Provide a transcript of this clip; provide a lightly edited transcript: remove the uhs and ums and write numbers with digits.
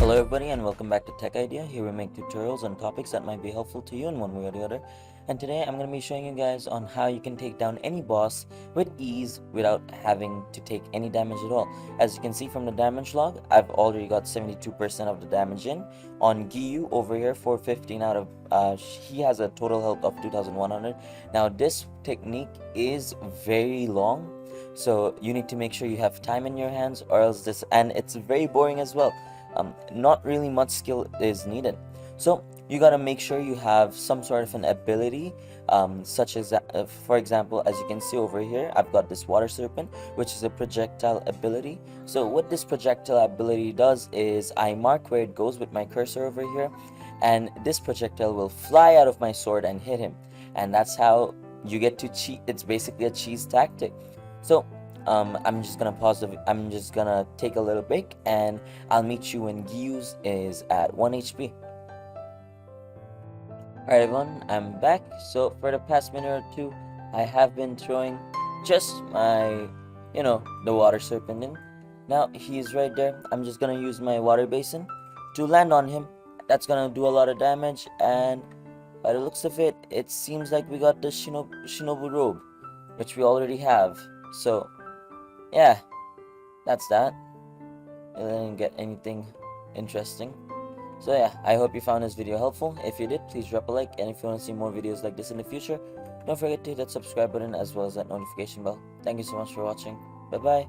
Hello everybody and welcome back to Tech Idea. Here we make tutorials on topics that might be helpful to you in one way or the other. And today I'm going to be showing you guys on how you can take down any boss with ease without having to take any damage at all. As you can see from the damage log, I've already got 72% of the damage in. On Giyu over here, 415 out of, he has a total health of 2100. Now this technique is very long, so you need to make sure you have time in your hands or else this, and it's very boring as well. Not really much skill is needed. So you gotta make sure you have some sort of an ability, such as for example, as you can see over here, I've got this water serpent, which is a projectile ability. So what this projectile ability does is I mark where it goes with my cursor over here, and this projectile will fly out of my sword and hit him, and that's how you get to cheat. It's basically a cheese tactic. So I'm just gonna I'm just gonna take a little break, and I'll meet you when Giyu's is at 1 HP. Alright everyone, I'm back. So for the past minute or two, I have been throwing just my, the water serpent in. Now he's right there. I'm just gonna use my water basin to land on him. That's gonna do a lot of damage, and by the looks of it, it seems like we got the Shinobu robe, which we already have. So yeah, that's that. I didn't get anything interesting. So yeah, I hope you found this video helpful. If you did, please drop a like, and if you want to see more videos like this in the future, don't forget to hit that subscribe button as well as that notification bell. Thank you so much for watching. Bye bye.